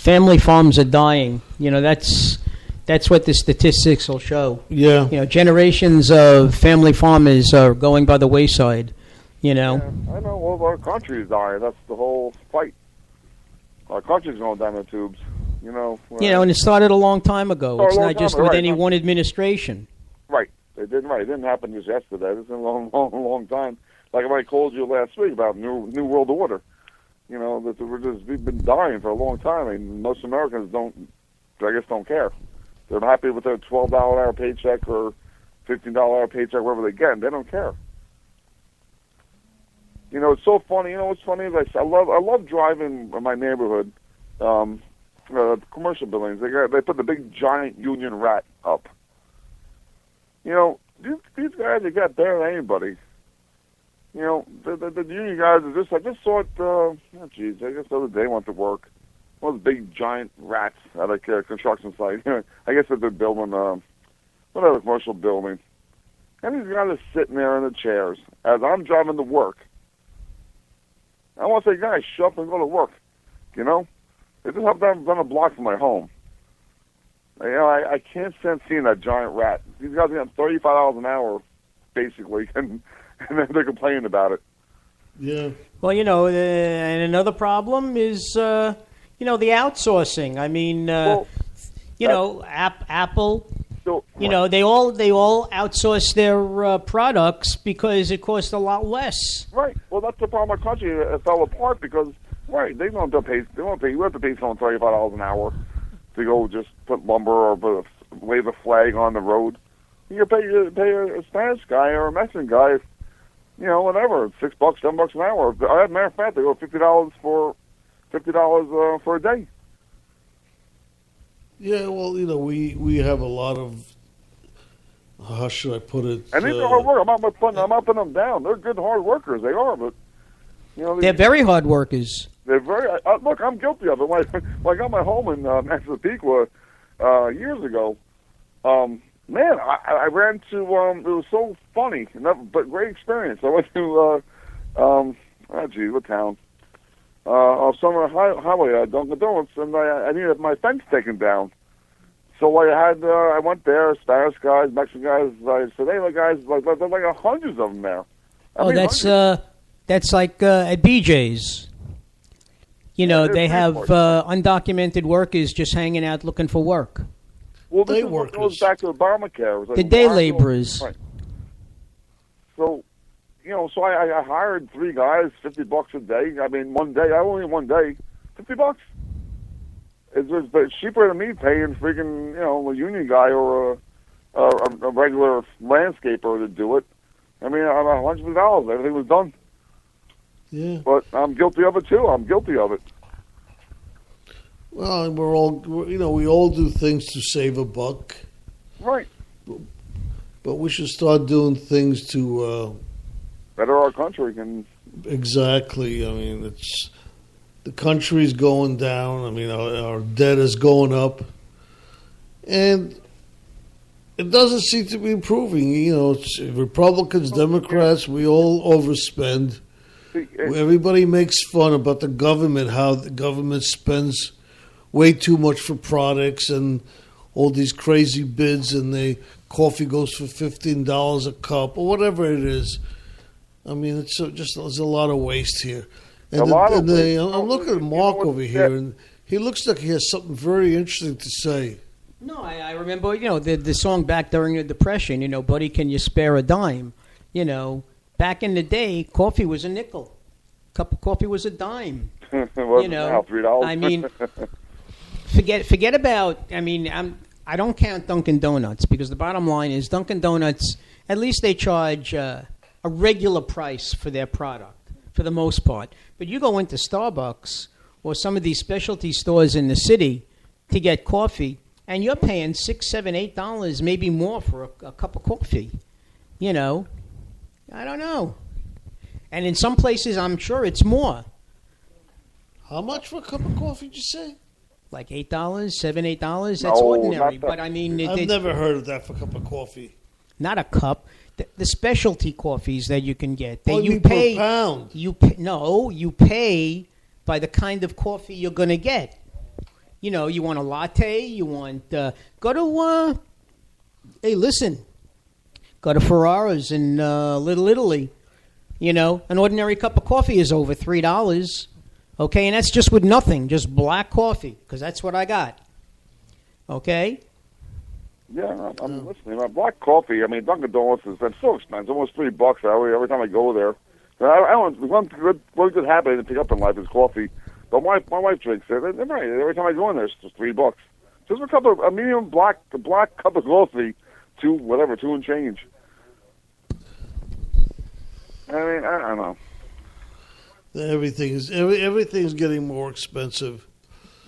family farms are dying. That's what the statistics will show. Yeah. Generations of family farmers are going by the wayside. Yeah, I know. Well, our country is dying. That's the whole fight. Our country's going down the tubes. And it started a long time ago. It's not just with any one administration. Right. It didn't. Right. It didn't happen just yesterday. It's been a long time. Like I told you last week about New World Order. That we've been dying for a long time. I mean, most Americans don't care. They're happy with their $12 an hour paycheck or $15 an hour paycheck, wherever they get. They don't care. It's so funny. What's funny is I love driving in my neighborhood. Commercial buildings. They put the big giant union rat up. These guys they got better than anybody. The union guys are just. I just saw it. I guess the other day I went to work. One of those big giant rats at a construction site. I guess that they're building whatever commercial building. And these guys are sitting there in the chairs as I'm driving to work. I want to say, guys, shut up and go to work. They just have down a block from my home. I can't stand seeing that giant rat. These guys are getting $35 an hour, basically, and then they're complaining about it. Yeah. Well, and another problem is, the outsourcing. I mean, Apple. So, they all outsource their products because it costs a lot less. Right. Well, that's the problem. Our country fell apart because they don't have to pay. They won't pay. You have to pay someone $35 an hour to go just put lumber or wave a flag on the road. You pay a Spanish guy or a Mexican guy, whatever, $6, $7 an hour. As a matter of fact, they go $50 for a day. Yeah, well, we have a lot of, how should I put it? And these are hard work. I'm not putting them down. They're good hard workers. They are, but they're very hard workers. They're very. Look, I'm guilty of it. When I got my home in Massapequa years ago, man, I ran to. It was so funny, but great experience. I went to. What town? Summer Highway, Dunkin' Donuts, and I needed my fence taken down. So I went there, Spanish guys, Mexican guys. I said, "Hey, guys, there's like hundreds of them there." That's like at BJ's. They have undocumented workers just hanging out looking for work. Well, this goes back to Obamacare. The day laborers. Right. So, so I hired 3 guys, $50 a day. I mean, one day, $50. It's cheaper than me paying freaking, a union guy or a regular landscaper to do it. I mean, $100. Everything was done. Yeah. But I'm guilty of it too. I'm guilty of it. Well, we all do things to save a buck. Right. But we should start doing things to better our country. Exactly. I mean, the country's going down. I mean, our debt is going up, and it doesn't seem to be improving. It's Republicans, Democrats, we all overspend. Everybody makes fun about the government, how the government spends way too much for products and all these crazy bids, and the coffee goes for $15 a cup or whatever it is. I mean, there's a lot of waste here. And I'm looking at Mark over here, and he looks like he has something very interesting to say. No, I remember, the song back during the Depression, buddy, can you spare a dime? Back in the day, coffee was a nickel. A cup of coffee was a dime. Well, now $3. I mean, forget about. I mean, I don't count Dunkin' Donuts because the bottom line is Dunkin' Donuts. At least they charge a regular price for their product for the most part. But you go into Starbucks or some of these specialty stores in the city to get coffee, and you're paying $6, $7, $8, maybe more for a cup of coffee. I don't know. And in some places, I'm sure it's more. How much for a cup of coffee, did you say? Like $8, $7, $8. That's ordinary. But I mean, I've never heard of that for a cup of coffee. Not a cup. The specialty coffees that you can get. You pay per pound. You pay by the kind of coffee you're going to get. You want a latte? You want go to hey, listen, go to Ferrara's in Little Italy. An ordinary cup of coffee is over $3. Okay, and that's just with nothing, just black coffee, because that's what I got. Okay. Yeah, I'm listening. Black coffee. I mean, Dunkin' Donuts is so expensive, almost $3 every time I go there. I don't. One good habit I didn't pick up in life is coffee. But my wife drinks it. They're right. Every time I go in there, it's just $3. Just a medium black cup of coffee, two and change. I mean, I don't know. Everything's getting more expensive.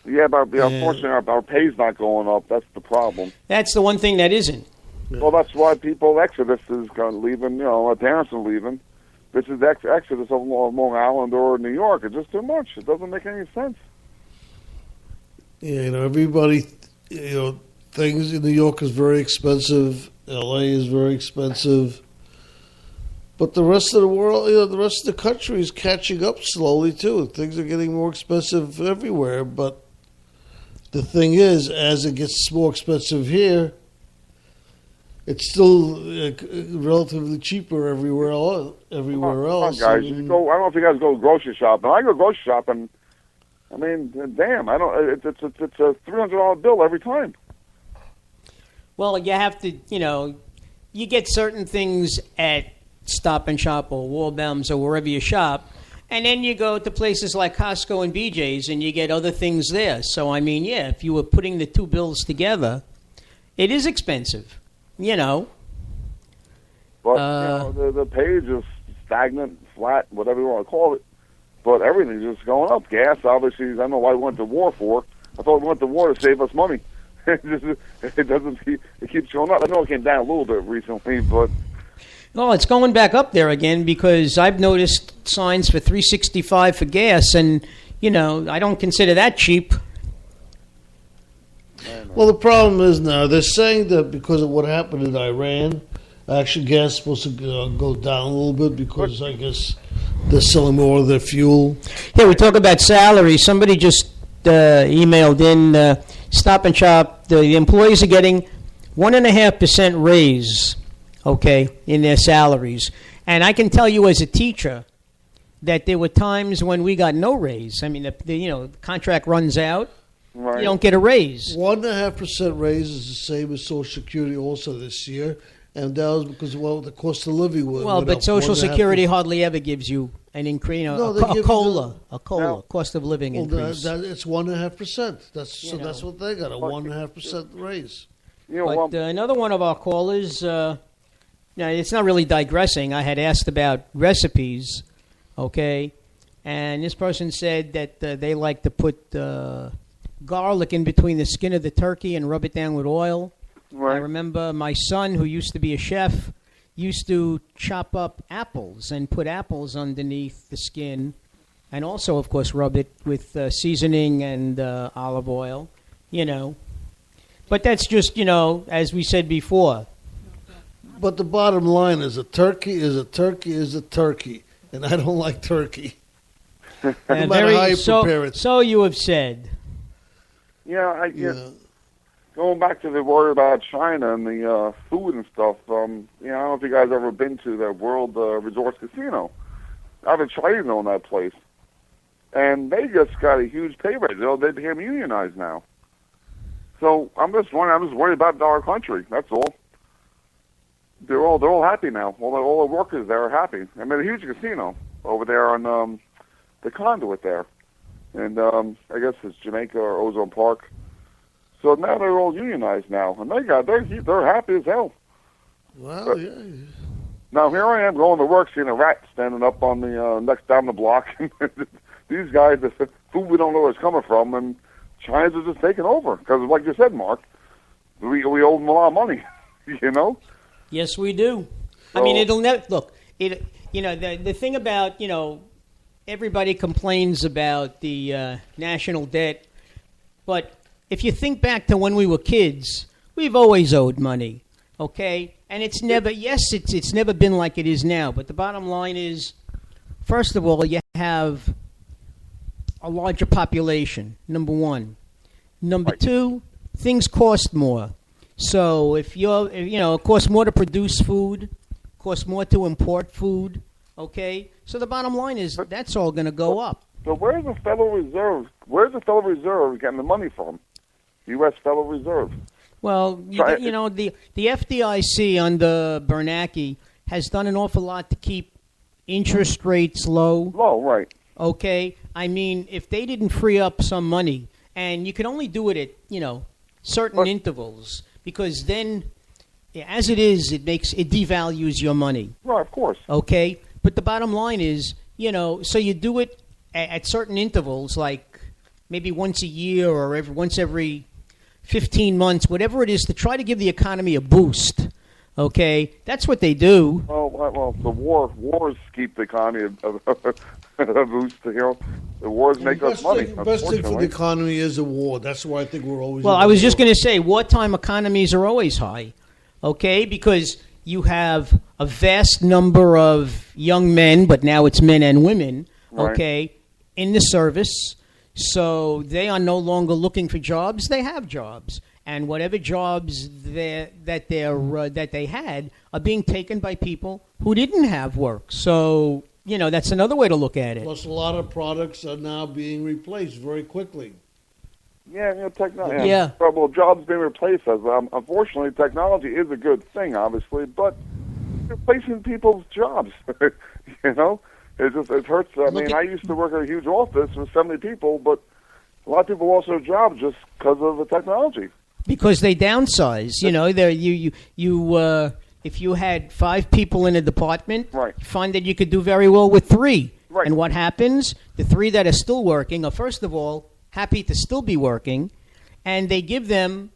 Yeah, but unfortunately, our pay's not going up. That's the problem. That's the one thing that isn't. Yeah. Well, that's why Exodus is leaving. Our parents are leaving. This is Exodus of Long Island or New York. It's just too much. It doesn't make any sense. Yeah, everybody, things in New York is very expensive. LA is very expensive. But the rest of the world, the rest of the country is catching up slowly too. Things are getting more expensive everywhere. But the thing is, as it gets more expensive here, it's still relatively cheaper everywhere else. Come on, guys, I don't know if you guys go grocery shopping. I go grocery shopping. I mean, damn, I don't. It's a $300 bill every time. Well, you have to, you get certain things at Stop and Shop or Walbaum's or wherever you shop, and then you go to places like Costco and BJ's and you get other things there. So, I mean, yeah, if you were putting the two bills together, it is expensive, But, the page is stagnant, flat, whatever you want to call it. But everything's just going up. Gas, obviously, I don't know why we went to war for. I thought we went to war to save us money. It keeps going up. I know it came down a little bit recently, but... Well, it's going back up there again because I've noticed signs for $3.65 for gas, and, I don't consider that cheap. Well, the problem is now they're saying that because of what happened in Iran, actually gas is supposed to go down a little bit because I guess they're selling more of their fuel. Yeah, we talk about salary. Somebody just emailed in Stop and Shop. The employees are getting 1.5% raise, in their salaries. And I can tell you as a teacher that there were times when we got no raise. I mean, the contract runs out. Right. You don't get a raise. 1.5% raise is the same as Social Security also this year. And that was because, the cost of living was. Well, but Social Security hardly ever gives you an increase, a COLA, cost of living increase. It's 1.5%. That's what they got, a 1.5% raise. But another one of our callers, now it's not really digressing. I had asked about recipes, and this person said that they like to put garlic in between the skin of the turkey and rub it down with oil. Right. I remember my son, who used to be a chef, used to chop up apples and put apples underneath the skin and also, of course, rub it with seasoning and olive oil, But that's just, as we said before. But the bottom line is a turkey is a turkey is a turkey, and I don't like turkey. No matter how you prepare it. So you have said. Going back to the word about China and the food and stuff, I don't know if you guys ever been to the World Resorts Casino. I have a Chinese own that place. And they just got a huge pay raise. They became unionized now. So I'm just worried about our country. That's all. They're all happy now. All the workers there are happy. I mean, a huge casino over there on the Conduit there. And I guess it's Jamaica or Ozone Park. So now they're all unionized now, and they're happy as hell. Well, yeah. Now here I am going to work, seeing a rat standing up on the next down the block. These guys, the food we don't know where it's coming from, and China's are just taking over because, like you said, Mark, we owe them a lot of money. Yes, we do. So, I mean, it'll never look. The thing about everybody complains about the national debt, but if you think back to when we were kids, we've always owed money, And it's never, it's never been like it is now. But the bottom line is, first of all, you have a larger population, number one. Number Right. two, things cost more. So if it costs more to produce food, costs more to import food. Okay, so the bottom line is that's all going to go up. So where's the Federal Reserve? Where's the Federal Reserve getting the money from? U.S. Federal Reserve. Well, the FDIC under Bernanke has done an awful lot to keep interest rates low. Low, right. Okay, I mean, if they didn't free up some money, and you can only do it at certain intervals, because then, as it is, it devalues your money. Right, of course. Okay, but the bottom line is, so you do it at certain intervals, like maybe once a year or once every 15 months, whatever it is, to try to give the economy a boost. Okay, that's what they do. Well, the wars keep the economy a boost. The wars make us money. The best thing for the economy is a war. That's why I think we're always. Well, I was just going to say, wartime economies are always high. Okay, because you have a vast number of young men, but now it's men and women. Right. Okay, in the service. So they are no longer looking for jobs; they have jobs, and whatever jobs that they had are being taken by people who didn't have work. So that's another way to look at it. Plus, a lot of products are now being replaced very quickly. Yeah, technology. Yeah. Well, jobs being replaced. Unfortunately, technology is a good thing, obviously, but replacing people's jobs. It hurts. I used to work at a huge office with 70 people, but a lot of people lost their jobs just because of the technology. Because they downsize. If you had 5 people in a department, right, you find that you could do very well with 3. Right. And what happens? The 3 that are still working are, first of all, happy to still be working, and they give them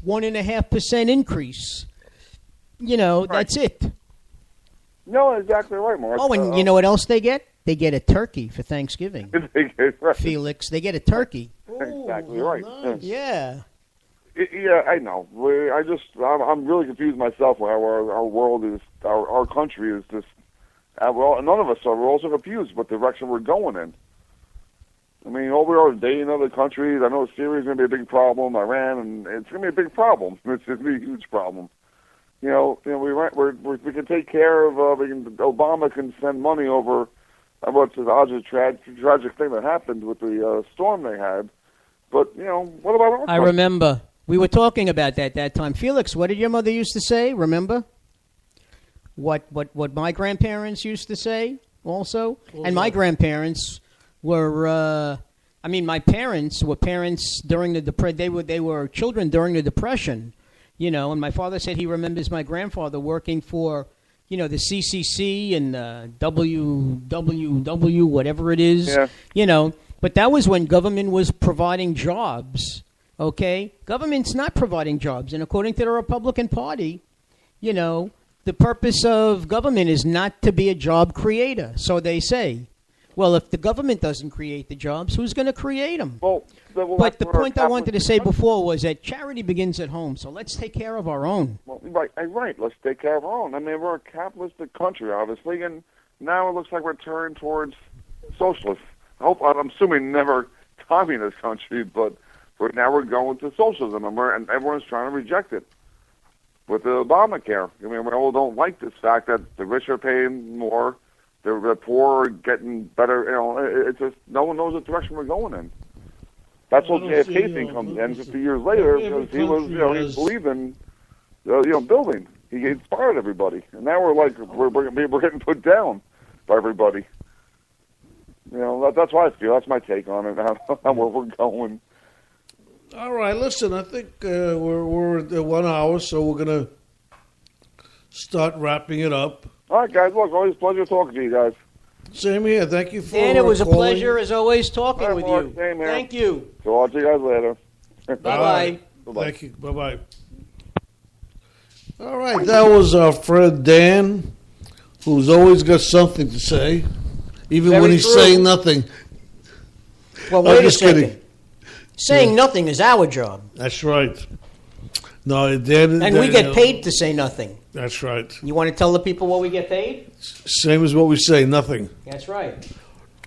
1.5% increase. Right. That's it. No, exactly right, Mark. Oh, and you know what else they get? They get a turkey for Thanksgiving. Right. Felix, they get a turkey. Exactly right. Nice. Yeah. Yeah, I know. I'm really confused myself how our world is, our country is just. None of us are. We're also confused what direction we're going in. I mean, all we are is dating other countries. I know Syria is going to be a big problem, Iran, and it's going to be a big problem. It's going to be a huge problem. We can take care of. Obama can send money over. What's the tragic thing that happened with the storm they had. But what about our country? I remember. We were talking about that time. Felix, what did your mother used to say? Remember? What my grandparents used to say also? And my grandparents were my parents were parents during the they were children during the Depression, and my father said he remembers my grandfather working for the CCC and WWW, whatever it is. Yeah. But that was when government was providing jobs. Okay? Government's not providing jobs. And according to the Republican Party, the purpose of government is not to be a job creator. So they say. Well, if the government doesn't create the jobs, who's going to create them? But the point I wanted to say before was that charity begins at home. So let's take care of our own. Well, right. Let's take care of our own. I mean, we're a capitalistic country, obviously, and now it looks like we're turning towards socialist. I'm assuming never communist country, but now we're going to socialism, and everyone's trying to reject it. With the Obamacare, we all don't like this fact that the rich are paying more, the poor are getting better. It's just no one knows what direction we're going in. That's what JFK thing comes in 50 years later, because he was, he believed in, building. He inspired everybody, and now we're getting put down by everybody. That's what I feel. That's my take on it. Where we're going. All right, listen. I think we're at 1 hour, so we're gonna start wrapping it up. All right, guys. Look, always a pleasure talking to you guys. Same here. Thank you for Dan, it was a calling. pleasure as always talking with Mark, you. same here. Thank you. So I'll see you guys later. Bye-bye. Bye-bye. Thank you. Bye-bye. All right, that was our friend Dan, who's always got something to say, even Very when he's true. saying nothing. Well, I'm wait a just second. kidding. Saying nothing is our job. That's right. No, Dan, And we get paid to say nothing. That's right. You want to tell the people what we get paid? Same as what we say, nothing. That's right.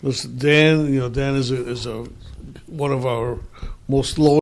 Listen, Dan, Dan is one of our most loyal